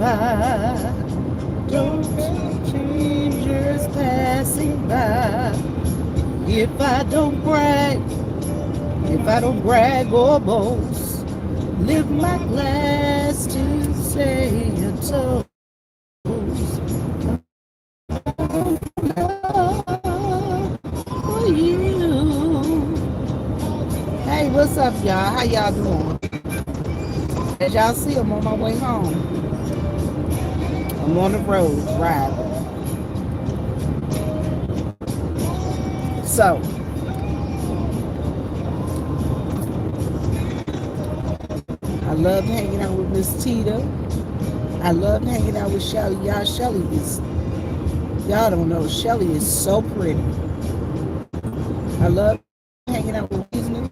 I don't see strangers passing by, if if I don't brag or boast, lift my glass to say a toast for you. Hey, what's up, y'all? How y'all doing? As y'all see, I'm on my way home. I'm on the road riding. So, I loved hanging out with Miss Tita. I loved hanging out with Shelly. Y'all don't know, Shelly is so pretty. I love hanging out with Reasoning.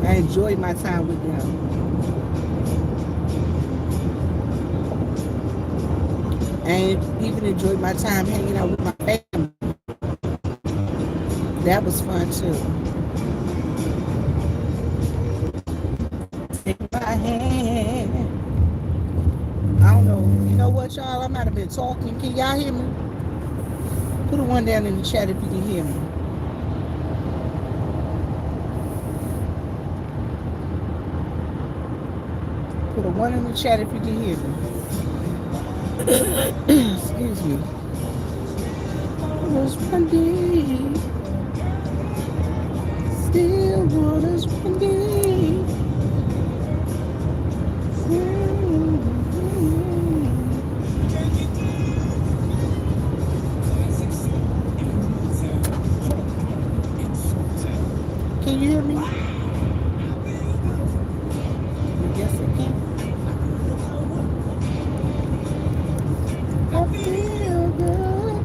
I enjoyed my time with them. And even enjoyed my time hanging out with my family. That was fun too. Take my hand. I don't know. You know what, y'all? I might have been talking. Can y'all hear me? Put a one down in the chat if you can hear me. Put a one in the chat if you can hear me. Excuse me. Was running, still waters running. Can you hear me? I guess I can. I feel good.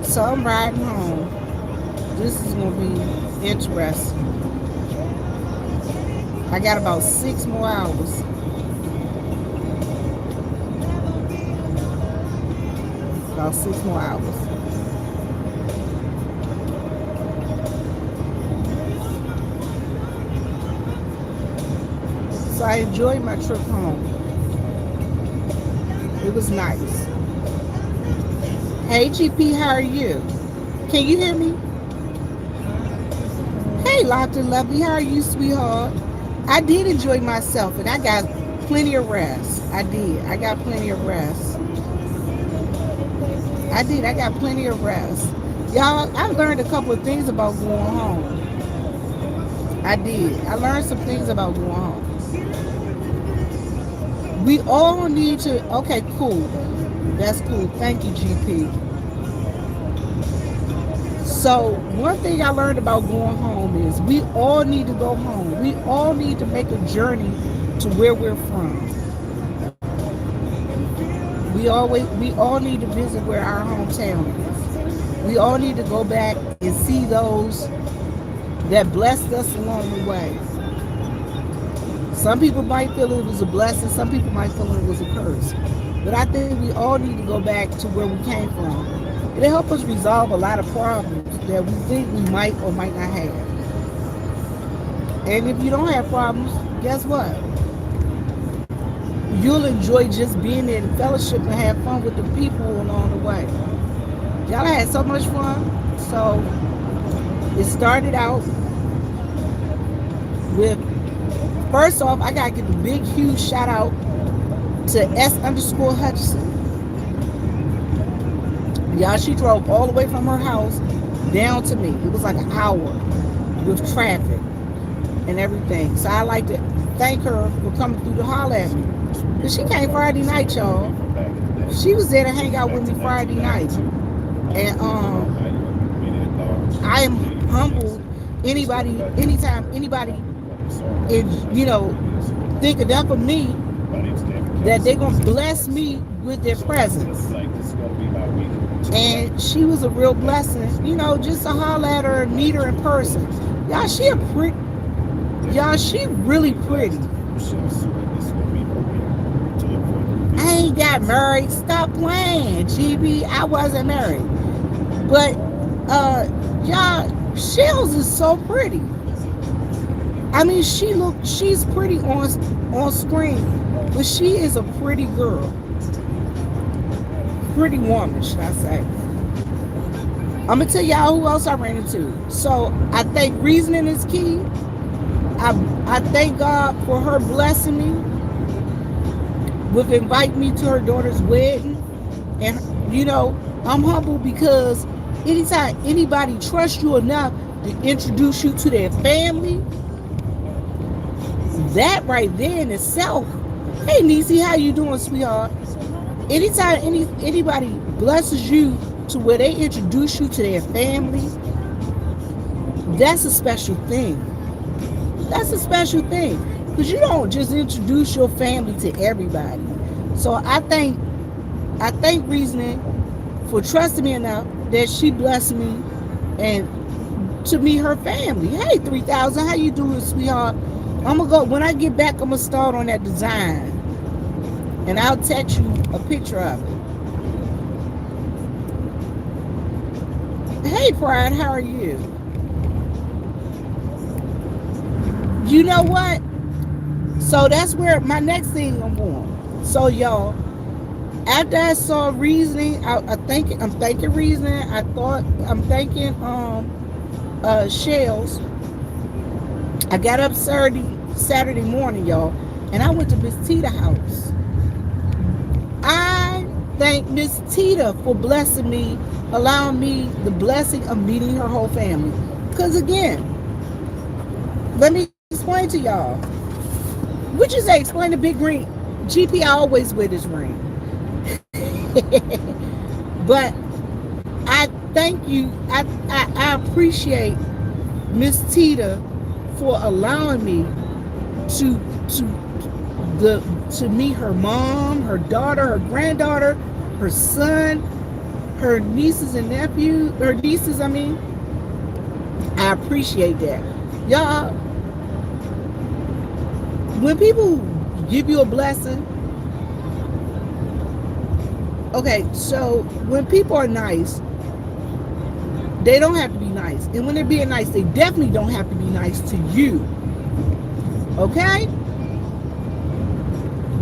So I'm riding home. This is gonna be interesting. I got about 6 more hours. About 6 more hours. So I enjoyed my trip home. It was nice. Hey GP, how are you? Can you hear me? Hey Locked and Lovely, how are you, sweetheart? I did enjoy myself and I got plenty of rest. I did. I got plenty of rest. I got plenty of rest. Y'all, I learned a couple of things about going home. I did. I learned some things about going home. We all need to, okay, cool. That's cool. Thank you, GP. So one thing I learned about going home is we all need to go home. We all need to make a journey to where we're from. We all need to visit where our hometown is. We all need to go back and see those that blessed us along the way. Some people might feel it was a blessing, some people might feel it was a curse. But I think we all need to go back to where we came from. It'll help us resolve a lot of problems that we think we might or might not have. And if you don't have problems, guess what? You'll enjoy just being there in fellowship and have fun with the people along the way. Y'all had so much fun. So it started out with, first off, I gotta give a big, huge shout out to S_Hutchison. Y'all, she drove all the way from her house down to me. It was like an hour with traffic and everything. So I like to thank her for coming through to holler at me. Because she came Friday night, y'all. She was there to hang out with me Friday night. And I am humbled anytime anybody is, think enough of me that they're going to bless me with their presence. And she was a real blessing, just to holler at her and meet her in person. Y'all, she really pretty. I got married. Stop playing, GB. I wasn't married. But y'all, Shells is so pretty. I mean, she's pretty on screen, but she is a pretty girl, pretty woman, should I say? I'm gonna tell y'all who else I ran into. So I think reasoning is key. I thank God for her blessing me with inviting me to her daughter's wedding, and I'm humble because anytime anybody trusts you enough to introduce you to their family, that right there in itself. Hey, Niecy, how you doing, sweetheart? Anytime anybody blesses you to where they introduce you to their family, that's a special thing. That's a special thing because you don't just introduce your family to everybody. So I thank Reasoning for trusting me enough that she blessed me and to meet her family. Hey, 3000, how you doing, sweetheart? I'm gonna go when I get back. I'm gonna start on that design, and I'll text you a picture of it. Hey, Pride, how are you? You know what? So that's where my next thing I'm going. So y'all, after I saw Reasoning, I'm thinking Reasoning. I'm thinking Shells. I got up Saturday morning, y'all, and I went to Miss Tita's house. I thank Miss Tita for blessing me, allowing me the blessing of meeting her whole family. Because again, let me explain to y'all. Would you say explain the big ring? GP, I always wear this ring. But I thank you. I appreciate Miss Tita for allowing me to meet her mom, her daughter, her granddaughter, her son, her nieces and nephews, her nieces, I mean. I appreciate that. Y'all, when people give you a blessing, okay, so when people are nice, they don't have to be nice. And when they're being nice, they definitely don't have to be nice to you. Okay?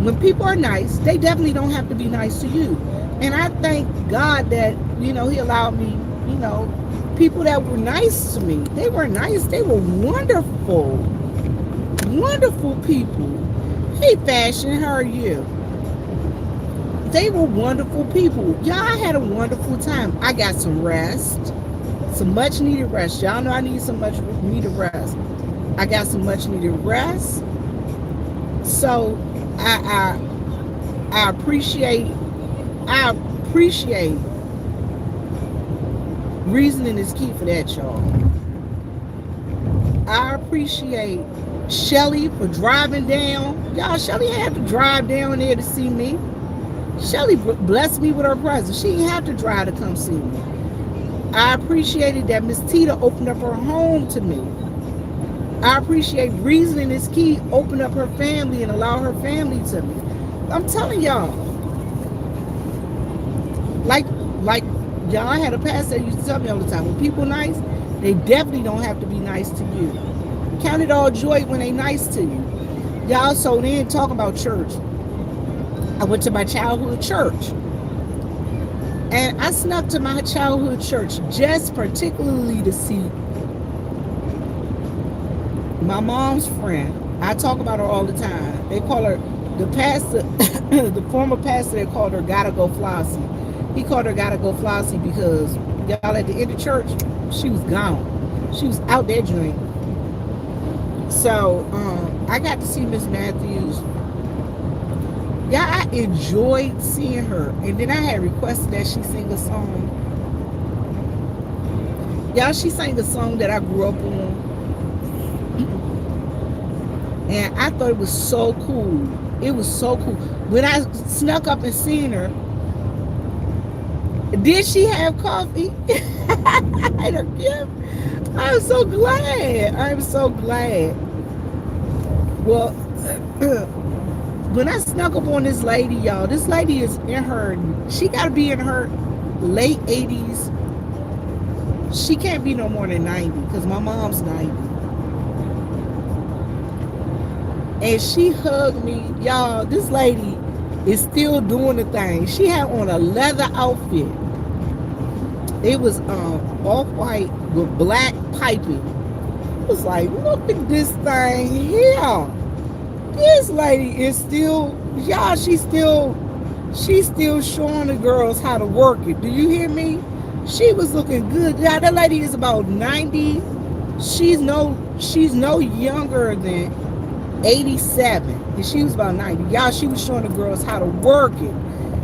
When people are nice, they definitely don't have to be nice to you. And I thank God that, He allowed me, people that were nice to me. They were nice. They were wonderful. Wonderful people. Hey, Fashion, how are you? They were wonderful people. Y'all, I had a wonderful time. I got some rest. Some much needed rest. Y'all know I need some much needed rest. I got some much needed rest. So I appreciate reasoning is key for that, y'all. I appreciate Shelly for driving down. Y'all, Shelly had to drive down there to see me. Shelly blessed me with her presence. She didn't have to drive to come see me. I appreciated that Miss Tita opened up her home to me. I appreciate Reasoning is key, open up her family and allow her family to me. I'm telling y'all, like y'all, I had a pastor that used to tell me all the time, when people nice, they definitely don't have to be nice to you. Count it all joy when they nice to you. Y'all, so then talking about church. I went to my childhood church. And I snuck to my childhood church just particularly to see my mom's friend. I talk about her all the time. They call her the pastor, the former pastor, they called her Gotta Go Flossie. He called her Gotta Go Flossie because y'all at the end of church, she was gone. She was out there drinking. So I got to see Miss Matthews. Yeah, I enjoyed seeing her. And then I had requested that she sing a song. Y'all, she sang a song that I grew up on. And I thought it was so cool. It was so cool. When I snuck up and seen her, did she have coffee? I'm so glad. I'm so glad. Well, when I snuck up on this lady, y'all, this lady is in her, she got to be in her late 80s. She can't be no more than 90 because my mom's 90. And she hugged me. Y'all, this lady is still doing the thing. She had on a leather outfit. It was off-white with black piping. I was like, look at this thing here. This lady is still, y'all, she's still showing the girls how to work it. Do you hear me? She was looking good. Yeah, that lady is about 90. She's no younger than 87. And she was about 90. Y'all, she was showing the girls how to work it.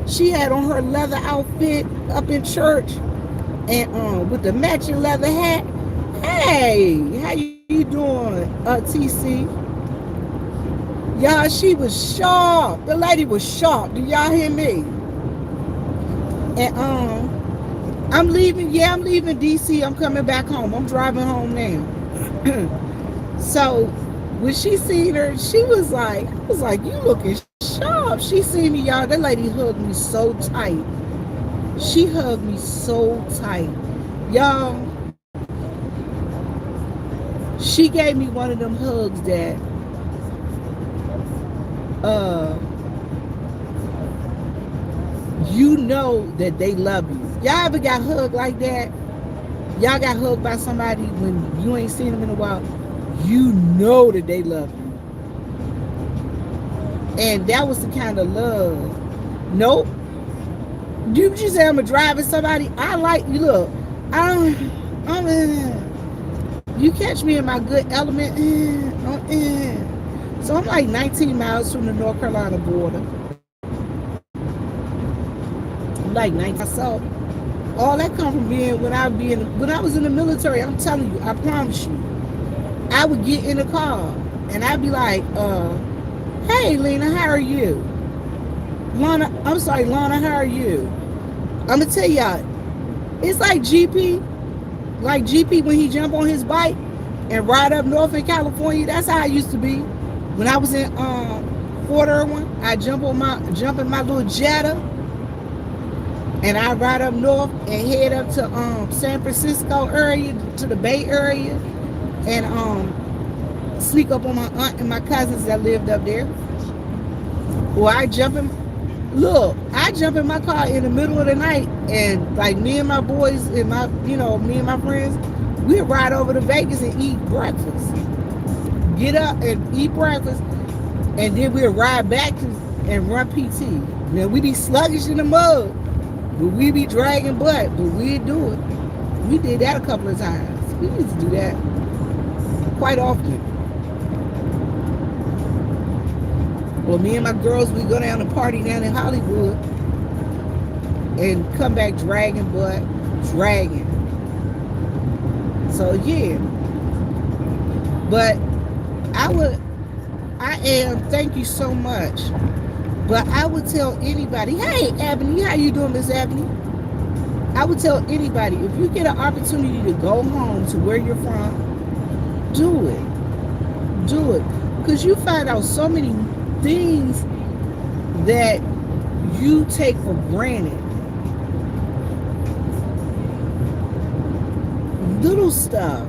She had on her leather outfit up in church and with the matching leather hat. Hey, how you doing, TC? Y'all, she was sharp. The lady was sharp. Do y'all hear me? And I'm leaving. Yeah, I'm leaving DC. I'm coming back home. I'm driving home now. So when she seen her, she was like, I was like, you looking sharp. She seen me, y'all. That lady hugged me so tight. She hugged me so tight. Y'all, she gave me one of them hugs that you know that they love you. Y'all ever got hugged like that? Y'all got hugged by somebody when you ain't seen them in a while. You know that they love you. And that was the kind of love. Nope. You say I'm a driving somebody? I like you. Look, you catch me in my good element. So I'm like 19 miles from the North Carolina border. I'm like 19 myself. All that come from being when I was in the military. I'm telling you, I promise you. I would get in the car and I'd be like, hey Lena, how are you? Lana, how are you? I'm gonna tell y'all, it's like GP when he jump on his bike and ride up north in California. That's how I used to be. When I was in Fort Irwin, I jump in my little Jetta and I ride up north and head up to San Francisco area, to the Bay Area, and sneak up on my aunt and my cousins that lived up there. Or I jump in my car in the middle of the night, and like me and my boys and me and my friends, we'd ride over to Vegas and eat breakfast. Get up and eat breakfast, and then we'd ride back and run PT. Now we be sluggish in the mud, but we be dragging butt, but we'd do it. We did that a couple of times. We used to do that quite often. Well, me and my girls, we go down to party down in Hollywood and come back dragging butt, dragging. So yeah. But thank you so much. But I would tell anybody, hey Ebony, how you doing, Miss Ebony? I would tell anybody, if you get an opportunity to go home to where you're from, do it. Do it. Because you find out so many things that you take for granted. Little stuff.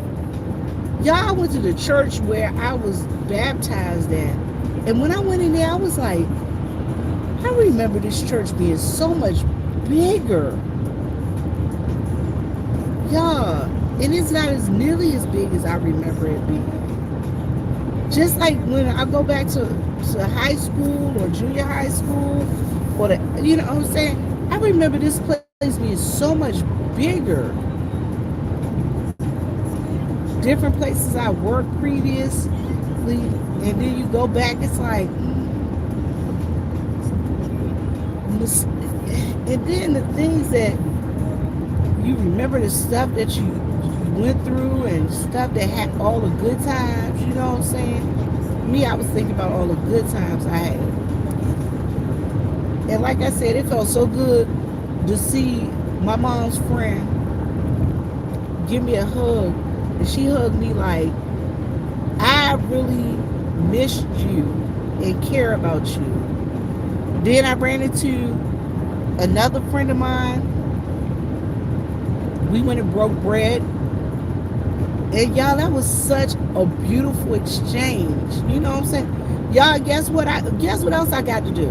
Y'all went to the church where I was baptized at. And when I went in there, I was like, I remember this church being so much bigger. Y'all, and it's not as nearly as big as I remember it being. Just like when I go back to high school or junior high school, or you know what I'm saying? I remember this place being so much bigger. Different places I worked previously, and then you go back, it's like, and then the things that you remember, the stuff that you went through and stuff that had all the good times, you know what I'm saying? Me, I was thinking about all the good times I had. And like I said, it felt so good to see my mom's friend give me a hug. And she hugged me like, I really missed you and care about you. Then I ran into another friend of mine. We went and broke bread. And y'all, that was such a beautiful exchange. You know what I'm saying? Y'all, guess what else I got to do?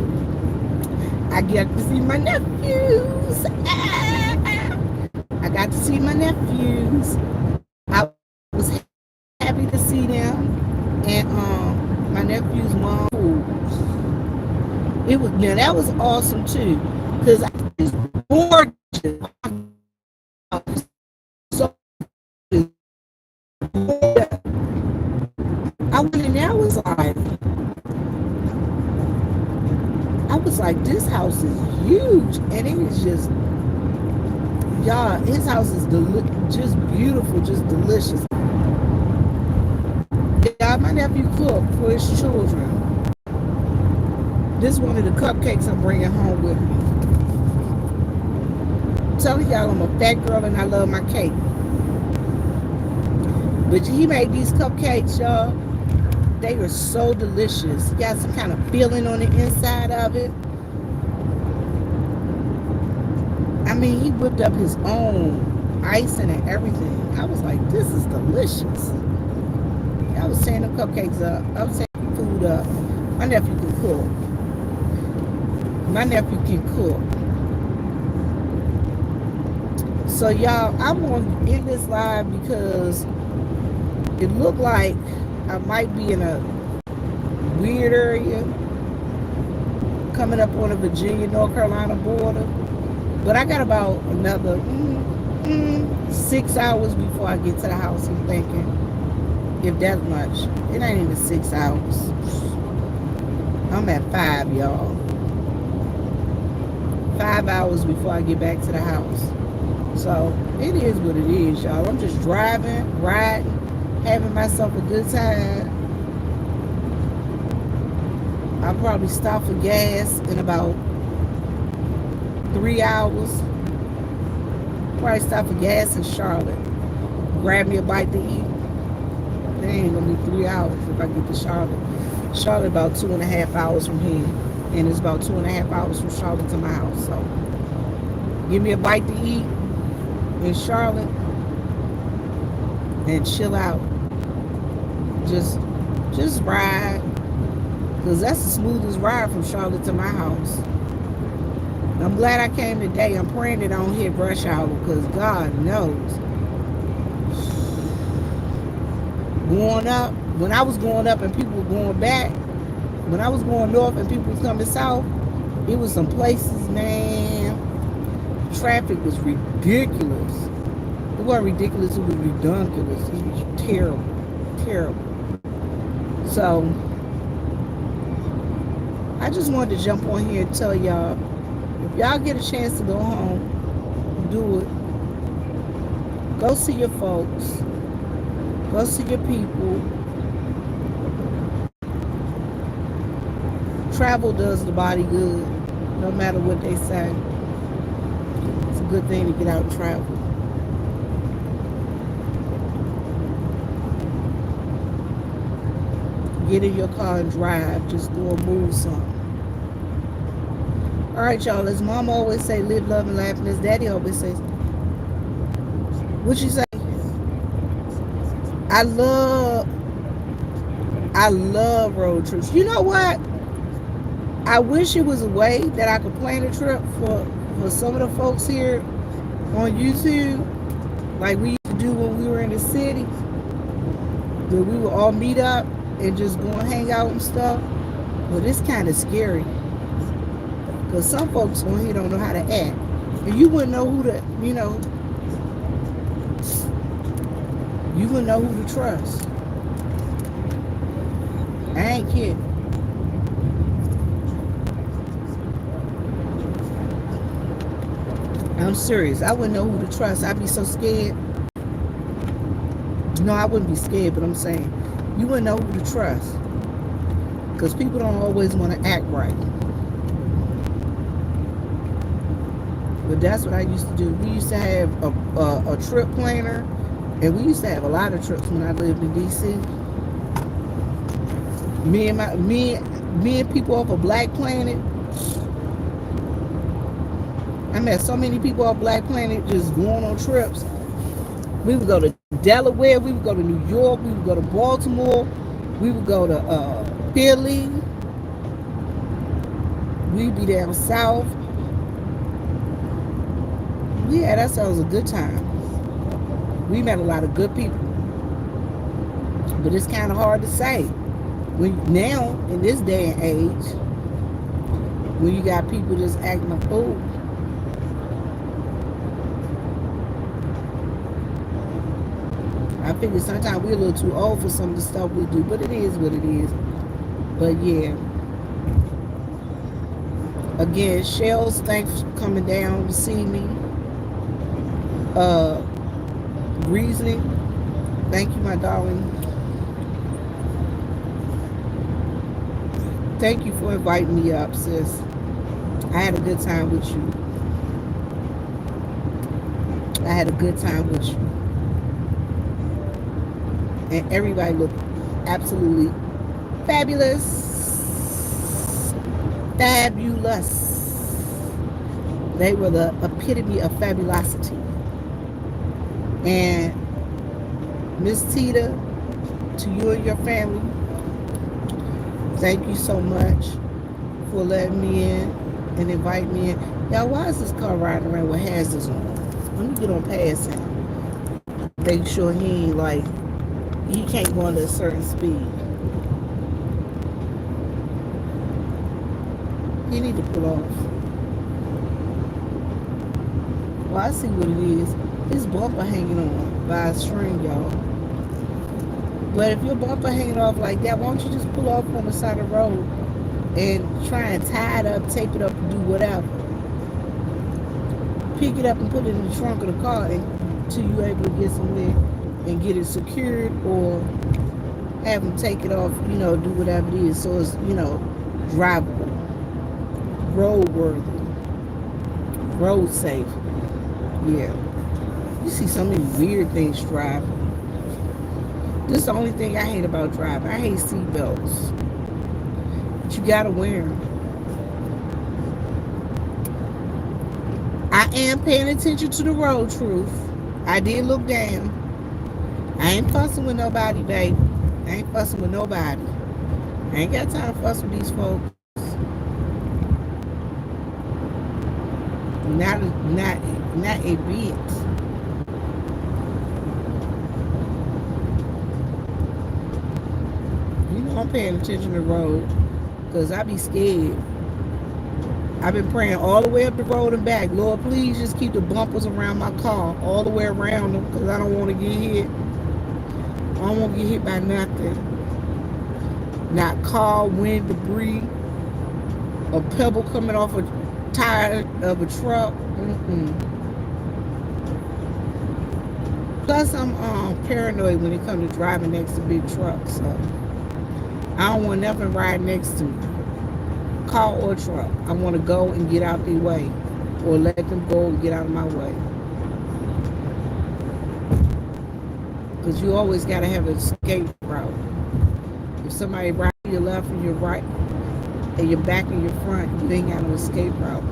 I got to see my nephews. I got to see my nephews. I was happy to see them. And my nephew's mom. It was now that was awesome too. Cause I was gorgeous. So I went in there, I was like, this house is huge. And it is just, y'all, his house is just beautiful, just delicious. Yeah, my nephew cooked for his children. This is one of the cupcakes I'm bringing home with me. I'm telling y'all, I'm a fat girl and I love my cake. But he made these cupcakes, y'all. They were so delicious. Got some kind of filling on the inside of it. I mean, he whipped up his own icing and everything. I was like, this is delicious. I was tearing the cupcakes up. I was tearing food up. My nephew can cook. My nephew can cook. So y'all, I'm going to end this live because it looked like I might be in a weird area coming up on the Virginia-North Carolina border. But I got about another 6 hours before I get to the house. I'm thinking, if that much. It ain't even 6 hours. I'm at 5, y'all. 5 hours before I get back to the house. So it is what it is, y'all. I'm just driving, riding, having myself a good time. I'll probably stop for gas in about 3 hours. Probably stop for gas in Charlotte. Grab me a bite to eat. It ain't gonna be 3 hours if I get to Charlotte. Charlotte about 2.5 hours from here. And it's about 2.5 hours from Charlotte to my house. So give me a bite to eat in Charlotte and chill out. Just ride. Because that's the smoothest ride from Charlotte to my house. I'm glad I came today. I'm praying that I don't hit rush hour because God knows. Going up, when I was going up and people were going back, when I was going north and people were coming south, it was some places, man, traffic was ridiculous. It wasn't ridiculous, it was redundant. It was terrible, terrible. So, I just wanted to jump on here and tell y'all, if y'all get a chance to go home, do it. Go see your folks. Go see your people. Travel does the body good, no matter what they say. It's a good thing to get out and travel. Get in your car and drive. Just go and move something. All right, y'all. As Mama always say, live, love, and laugh. And as Daddy always says, what you say? I love road trips. You know what? I wish it was a way that I could plan a trip for some of the folks here on YouTube, like we used to do when we were in the city, where we would all meet up and just go and hang out and stuff. But it's kind of scary because some folks on here don't know how to act, and you wouldn't know who to, you wouldn't know who to trust. I ain't kidding. I'm serious. I wouldn't know who to trust. I'd be so scared. No, I wouldn't be scared, but I'm saying you wouldn't know who to trust because people don't always want to act right. But that's what I used to do. We used to have a trip planner, and we used to have a lot of trips when I lived in D.C. Me and people off of Black Planet, I met so many people on Black Planet just going on trips. We would go to Delaware, we would go to New York, we would go to Baltimore, we would go to Philly, we'd be down south. We had ourselves a good time. We met a lot of good people. But it's kind of hard to say. Now, in this day and age, when you got people just acting a fool. I figure sometimes we're a little too old for some of the stuff we do, but it is what it is. But yeah. Again, Shells, thanks for coming down to see me. Reasoning, thank you, my darling. Thank you for inviting me up, sis. I had a good time with you. I had a good time with you. And everybody looked absolutely fabulous. Fabulous. They were the epitome of fabulosity. And Miss Tita, to you and your family, thank you so much for letting me in and inviting me in. Y'all, why is this car riding around with hazards on? Let me get on past him. Make sure he ain't like, he can't go under a certain speed. He need to pull off. Well, I see what it is. His bumper hanging on by a string, y'all. But if your bumper hanging off like that, why don't you just pull off on the side of the road and try and tie it up, tape it up, and do whatever. Pick it up and put it in the trunk of the car until you're able to get somewhere and get it secured, or have them take it off, do whatever it is so it's, drivable, roadworthy, road safe. Yeah. You see so many weird things driving. This is the only thing I hate about driving. I hate seatbelts. But you gotta wear them. I am paying attention to the road, truth. I did look down. I ain't fussing with nobody, baby. I ain't fussing with nobody. I ain't got time to fuss with these folks. Not a bit. I'm paying attention to the road because I be scared. I've been praying all the way up the road and back. Lord, please just keep the bumpers around my car all the way around them because I don't want to get hit. I don't want to get hit by nothing. Not car, wind, debris, a pebble coming off a tire of a truck. Plus, I'm paranoid when it comes to driving next to big trucks. So I don't want nothing right next to me, car or truck. I want to go and get out their way, or let them go and get out of my way. Because you always got to have an escape route. If somebody right to your left and your right, and your back and your front, you ain't got no escape route.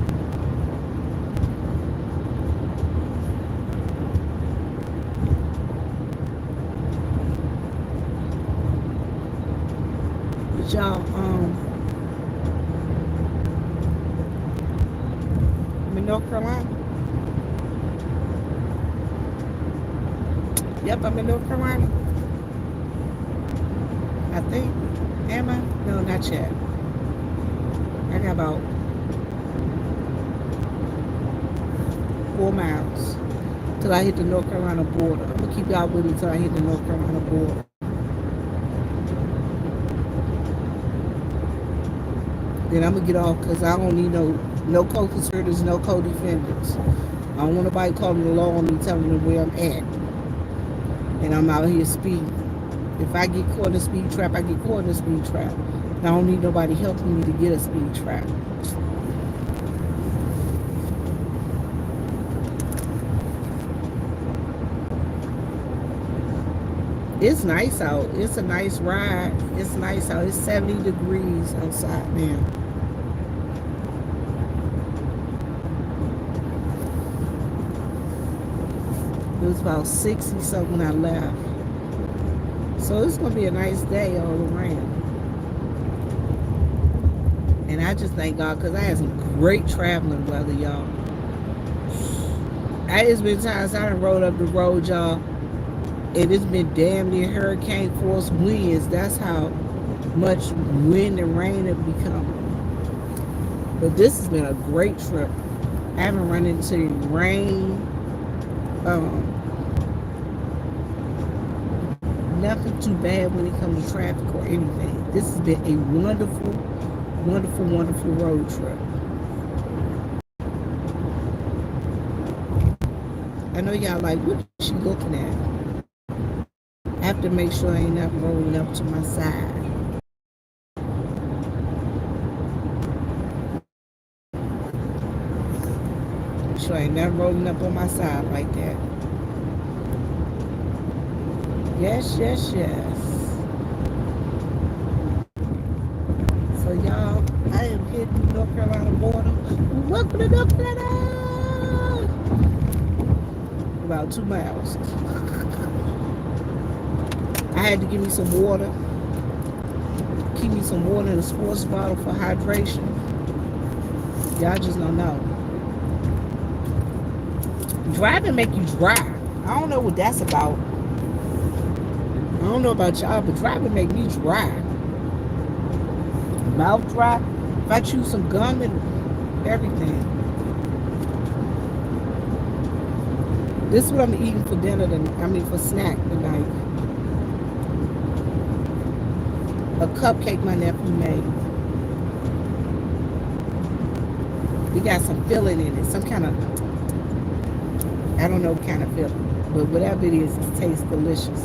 Y'all, I'm in North Carolina. Yep, I'm in North Carolina. I think. Am I? No, not yet. I got about 4 miles till I hit the North Carolina border. I'm gonna keep y'all with me till I hit the North Carolina border. Then I'm gonna get off because I don't need no co-conspirators, no co-defendants. I don't want nobody calling the law on me, telling them where I'm at. And I'm out here speeding. If I get caught in a speed trap, I get caught in a speed trap. And I don't need nobody helping me to get a speed trap. It's nice out. It's a nice ride. It's nice out. It's 70 degrees outside now. It was about 60 something when I left. So it's gonna be a nice day all around. And I just thank God because I had some great traveling weather, y'all. It's been times I done rode up the road, y'all, and it's been damn near hurricane force winds. That's how much wind and rain have become. But this has been a great trip. I haven't run into any rain. Um, Nothing too bad when it comes to traffic or anything. This has been a wonderful, wonderful, wonderful road trip. I know y'all like, what is she looking at? I have to make sure I ain't not rolling up to my side. Make sure I ain't not rolling up on my side like that. Yes, yes, yes. So y'all, I am hitting the North Carolina border. Welcome to North Carolina. About 2 miles. I had to give me some water. Keep me some water in a sports bottle for hydration. Y'all just don't know. Driving make you dry. I don't know what that's about. I don't know about y'all, but driving make me dry. Mouth dry. If I chew some gum and everything. This is what I'm eating for dinner for snack tonight. A cupcake my nephew made. We got some filling in it. Some kind of, I don't know what kind of filling. But whatever it is, it tastes delicious.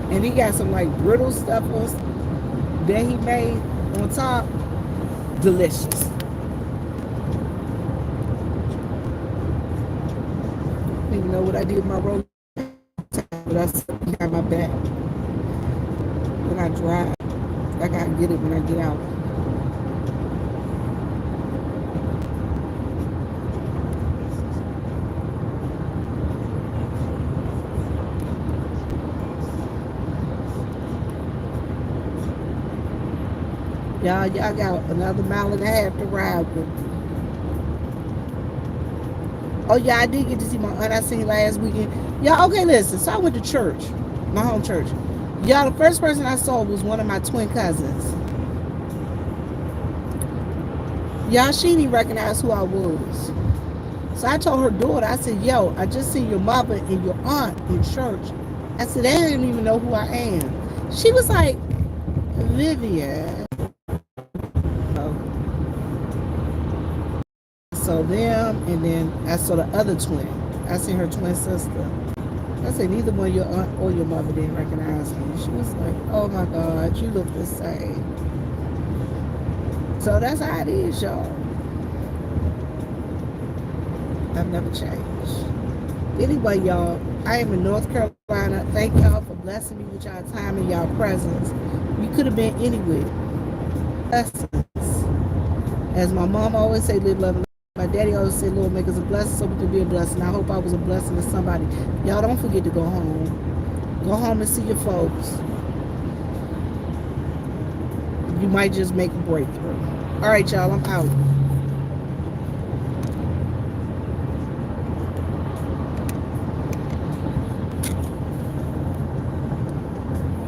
And he got some like brittle stuff that he made on top. Delicious. I don't even know what I did with my road, but I still got my back. When I drive, I gotta get it when I get out. Y'all got another mile and a half to ride with. Oh yeah, I did get to see my aunt I seen last weekend. Y'all, okay, listen. So I went to church, my home church. Y'all, the first person I saw was one of my twin cousins. Y'all, she didn't even recognize who I was. So I told her daughter, I said, yo, I just seen your mother and your aunt in church. I said, they didn't even know who I am. She was like, Vivian. So them, and then I saw the other twin. I seen her twin sister. I said, neither one of your aunt or your mother didn't recognize me. She was like, oh my God, you look the same. So that's how it is, y'all. I've never changed. Anyway, y'all, I am in North Carolina. Thank y'all for blessing me with y'all time and y'all presence. You could have been anywhere. Blessings. As my mom always say, live, love, and my daddy always said, Lord, make us a blessing so we can be a blessing. I hope I was a blessing to somebody. Y'all don't forget to go home. Go home and see your folks. You might just make a breakthrough. All right, y'all, I'm out.